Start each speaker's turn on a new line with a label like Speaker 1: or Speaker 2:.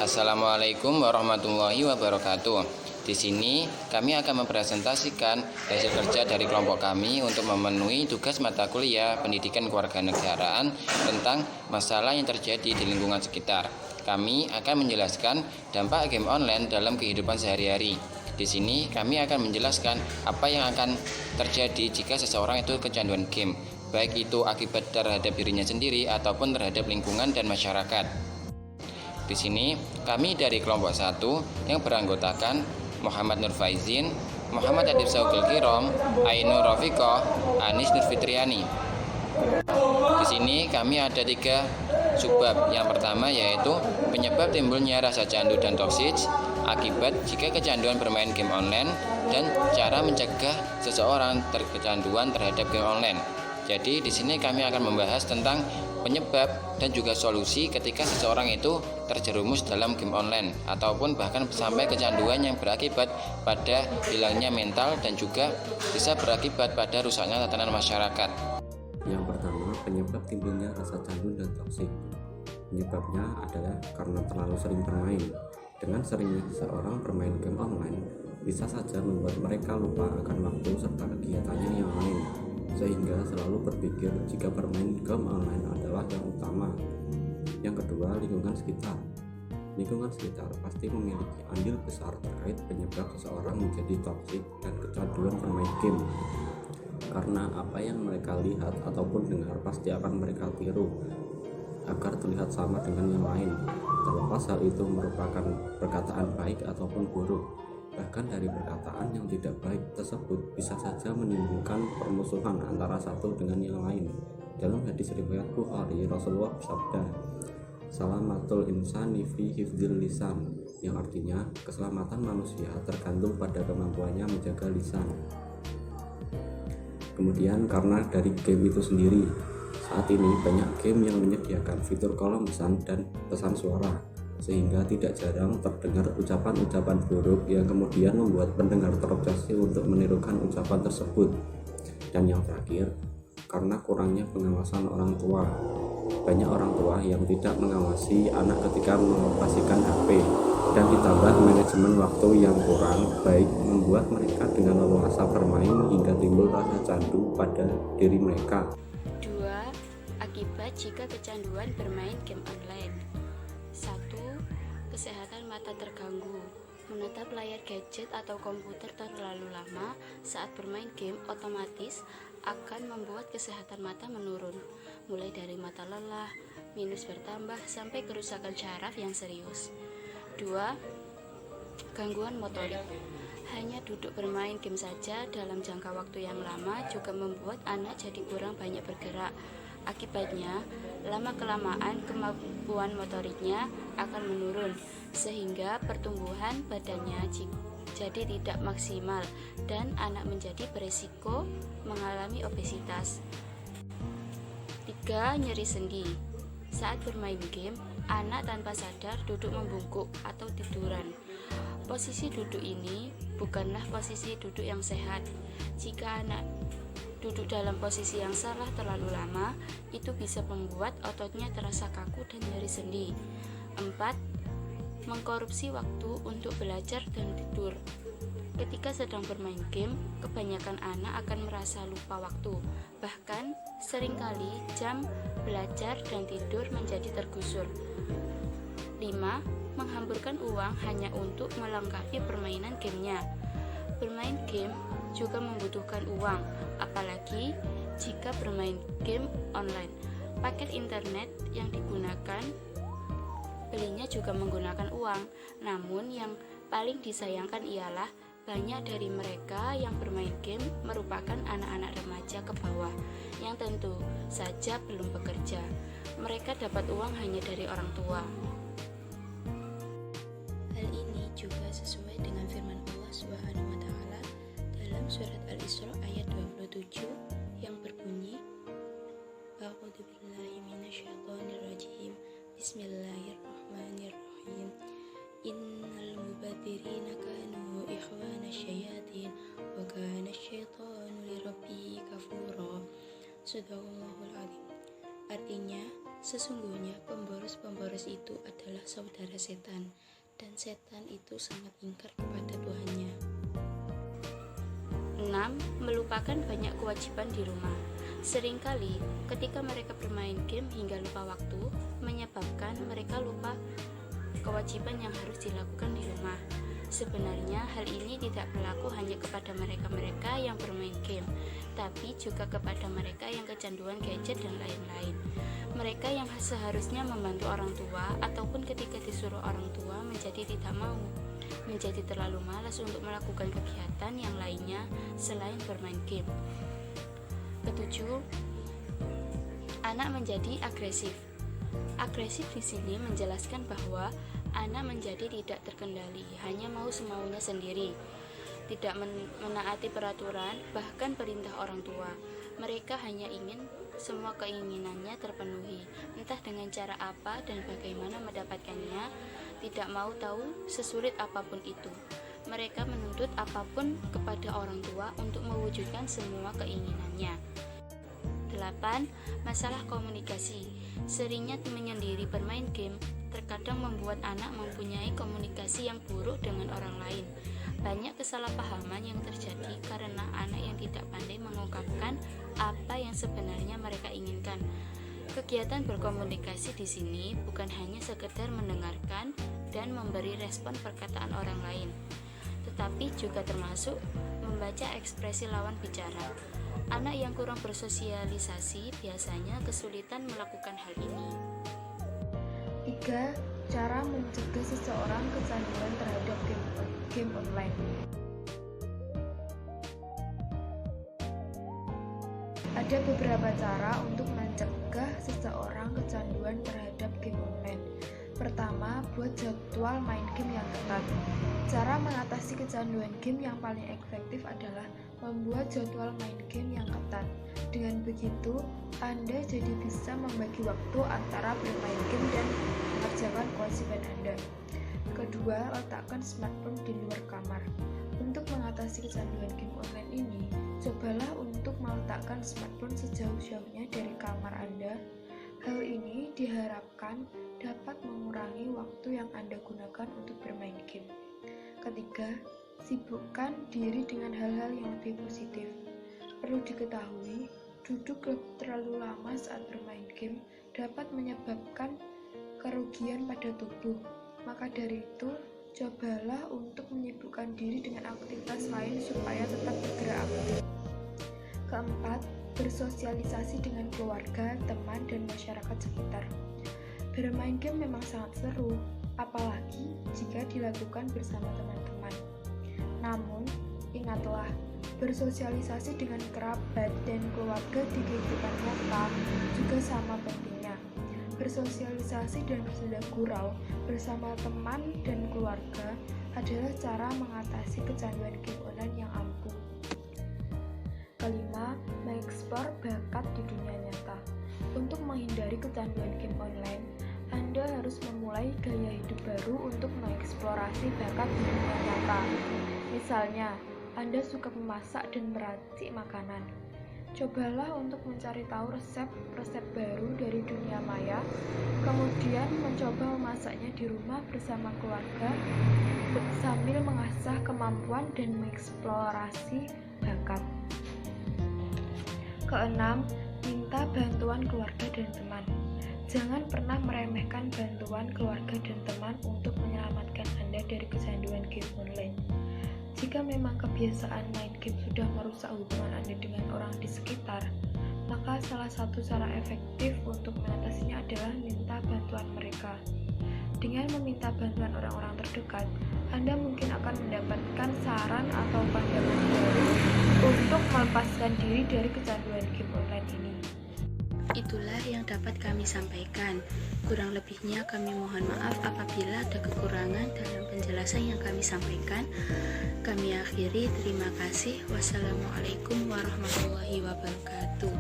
Speaker 1: Assalamualaikum warahmatullahi wabarakatuh. Di sini kami akan mempresentasikan hasil kerja dari kelompok kami untuk memenuhi tugas mata kuliah Pendidikan Kewarganegaraan tentang masalah yang terjadi di lingkungan sekitar. Kami akan menjelaskan dampak game online dalam kehidupan sehari-hari. Di sini kami akan menjelaskan apa yang akan terjadi jika seseorang itu kecanduan game, baik itu akibat terhadap dirinya sendiri ataupun terhadap lingkungan dan masyarakat. Di sini kami dari kelompok 1 yang beranggotakan Muhammad Nur Faizin, Muhammad Adib Saugul Kirom, Ainur Rafiqah, Anis Nur Fitriani. Di sini kami ada 3 subbab. Yang pertama yaitu penyebab timbulnya rasa candu dan toksik akibat jika kecanduan bermain game online dan cara mencegah seseorang terkecanduan terhadap game online. Jadi di sini kami akan membahas tentang penyebab dan juga solusi ketika seseorang itu terjerumus dalam game online ataupun bahkan sampai kecanduan yang berakibat pada hilangnya mental dan juga bisa berakibat pada rusaknya tatanan masyarakat.
Speaker 2: Yang pertama, penyebab timbulnya rasa candu dan toksik. Penyebabnya adalah karena terlalu sering bermain. Dengan seringnya seseorang bermain game online, bisa saja membuat mereka lupa akan waktu serta kegiatannya yang lain, sehingga selalu berpikir jika bermain game online adalah yang utama. Yang kedua, lingkungan sekitar. Lingkungan sekitar pasti memiliki andil besar terkait penyebab seseorang menjadi toksik dan kecanduan bermain game. Karena apa yang mereka lihat ataupun dengar pasti akan mereka tiru agar terlihat sama dengan yang lain, terlepas hal itu merupakan perkataan baik ataupun buruk. Bahkan dari perkataan yang tidak baik tersebut bisa saja menimbulkan permusuhan antara satu dengan yang lain. Dalam hadis riwayat Bukhari, Rasulullah bersabda, "Salamatul insani fi hifdzil lisan", yang artinya keselamatan manusia tergantung pada kemampuannya menjaga lisan. Kemudian karena dari game itu sendiri, saat ini banyak game yang menyediakan fitur kolom pesan dan pesan suara, sehingga tidak jarang terdengar ucapan-ucapan buruk yang kemudian membuat pendengar terobsesi untuk menirukan ucapan tersebut. Dan yang terakhir, karena kurangnya pengawasan orang tua. Banyak orang tua yang tidak mengawasi anak ketika mengoperasikan HP, dan ditambah manajemen waktu yang kurang baik membuat mereka dengan leluasa bermain hingga timbul rasa candu pada diri mereka.
Speaker 3: 2. Akibat jika kecanduan bermain game online. 1. Kesehatan mata terganggu. Menatap layar gadget atau komputer terlalu lama saat bermain game otomatis akan membuat kesehatan mata menurun, mulai dari mata lelah, minus bertambah, sampai kerusakan syaraf yang serius. 2. Gangguan motorik. Hanya duduk bermain game saja dalam jangka waktu yang lama juga membuat anak jadi kurang banyak bergerak. Akibatnya, lama-kelamaan kemampuan motoriknya akan menurun, sehingga pertumbuhan badannya jadi tidak maksimal dan anak menjadi beresiko mengalami obesitas. 3. Nyeri sendi. Saat bermain game, anak tanpa sadar duduk membungkuk atau tiduran. Posisi duduk ini bukanlah posisi duduk yang sehat. Jika anak duduk dalam posisi yang salah terlalu lama, itu bisa membuat ototnya terasa kaku dan nyeri sendi. 4. Mengkorupsi waktu untuk belajar dan tidur. Ketika sedang bermain game, kebanyakan anak akan merasa lupa waktu. Bahkan, seringkali jam belajar dan tidur menjadi tergusur. 5. Menghamburkan uang hanya untuk melengkapi permainan gamenya. Bermain game juga membutuhkan uang, apalagi jika bermain game online. Paket internet yang digunakan belinya juga menggunakan uang. Namun yang paling disayangkan ialah banyak dari mereka yang bermain game merupakan anak-anak remaja ke bawah yang tentu saja belum bekerja. Mereka dapat uang hanya dari orang tua.
Speaker 4: Hal ini juga sesuai dengan firman Allah Subhanahu wa taala dalam surat Al-Isra ayat 27 yang berbunyi, A'udzu billahi minasyaitonir rajim. Bismillahirrahmanirrahim. Innal mubadzirina kanu ikhwana syayatin wa kana syaitanu lirabbihi kafura. Shadaqallahul adzim. Artinya, Sesungguhnya pemboros-pemboros itu adalah saudara setan, dan setan itu sangat ingkar kepada Tuhannya.
Speaker 3: 6. Melupakan banyak kewajiban di rumah. Seringkali ketika mereka bermain game hingga lupa waktu, menyebabkan mereka lupa kewajiban yang harus dilakukan di rumah. Sebenarnya hal ini tidak berlaku hanya kepada mereka-mereka yang bermain game, tapi juga kepada mereka yang kecanduan gadget dan lain-lain. Mereka yang seharusnya membantu orang tua ataupun ketika disuruh orang tua menjadi tidak mau, menjadi terlalu malas untuk melakukan kegiatan yang lainnya selain bermain game. 7. Anak menjadi agresif. Agresif di sini menjelaskan bahwa anak menjadi tidak terkendali, hanya mau semaunya sendiri, tidak menaati peraturan, bahkan perintah orang tua. Mereka hanya ingin semua keinginannya terpenuhi, entah dengan cara apa dan bagaimana mendapatkannya, tidak mau tahu sesulit apapun itu. Mereka menuntut apapun kepada orang tua untuk mewujudkan semua keinginannya. 8. Masalah komunikasi. Seringnya menyendiri bermain game terkadang membuat anak mempunyai komunikasi yang buruk dengan orang lain. Banyak kesalahpahaman yang terjadi karena anak yang tidak pandai mengungkapkan apa yang sebenarnya mereka inginkan. Kegiatan berkomunikasi di sini bukan hanya sekedar mendengarkan dan memberi respon perkataan orang lain, tetapi juga termasuk membaca ekspresi lawan bicara. Anak yang kurang bersosialisasi biasanya kesulitan melakukan hal ini.
Speaker 5: 3. Cara mencegah seseorang kecanduan terhadap game online. Ada beberapa cara untuk mencegah seseorang kecanduan terhadap game online. Pertama, buat jadwal main game yang ketat. Cara mengatasi kecanduan game yang paling efektif adalah membuat jadwal main game yang ketat. Dengan begitu, Anda jadi bisa membagi waktu antara bermain game dan mengerjakan kewajiban Anda. Kedua, letakkan smartphone di luar kamar. Untuk mengatasi kecanduan game online ini, cobalah untuk meletakkan smartphone sejauh-jauhnya dari kamar Anda. Hal ini diharapkan dapat mengurangi waktu yang Anda gunakan untuk bermain game. Ketiga, sibukkan diri dengan hal-hal yang lebih positif. Perlu diketahui, duduk terlalu lama saat bermain game dapat menyebabkan kerugian pada tubuh. Maka dari itu, cobalah untuk menyibukkan diri dengan aktivitas lain supaya tetap bergerak aktif. Keempat, bersosialisasi dengan keluarga, teman, dan masyarakat sekitar. Bermain game memang sangat seru, apalagi jika dilakukan bersama teman-teman. Namun, ingatlah, bersosialisasi dengan kerabat dan keluarga di kehidupan nyata juga sama pentingnya. Bersosialisasi dan bercanda gurau bersama teman dan keluarga adalah cara mengatasi kecanduan game online yang ampuh. Kelima, mengeksplor bakat di dunia nyata. Untuk menghindari kecanduan game online, Anda harus memulai gaya hidup baru untuk mengeksplorasi bakat di dunia nyata. Misalnya, Anda suka memasak dan meracik makanan. Cobalah untuk mencari tahu resep-resep baru dari dunia maya, kemudian mencoba memasaknya di rumah bersama keluarga sambil mengasah kemampuan dan mengeksplorasi bakat. Keenam, minta bantuan keluarga dan teman. Jangan pernah meremehkan bantuan keluarga dan teman untuk menyelamatkan Anda dari kecanduan game online. Jika memang kebiasaan main game sudah merusak hubungan Anda dengan orang di sekitar, maka salah satu cara efektif untuk mengatasinya adalah minta bantuan mereka. Dengan meminta bantuan orang-orang terdekat, Anda mungkin akan mendapatkan saran atau pandangan baru untuk melepaskan diri dari kecanduan game online ini.
Speaker 3: Itulah yang dapat kami sampaikan. Kurang lebihnya kami mohon maaf apabila ada kekurangan dalam penjelasan yang kami sampaikan. Kami akhiri, terima kasih. Wassalamualaikum warahmatullahi wabarakatuh.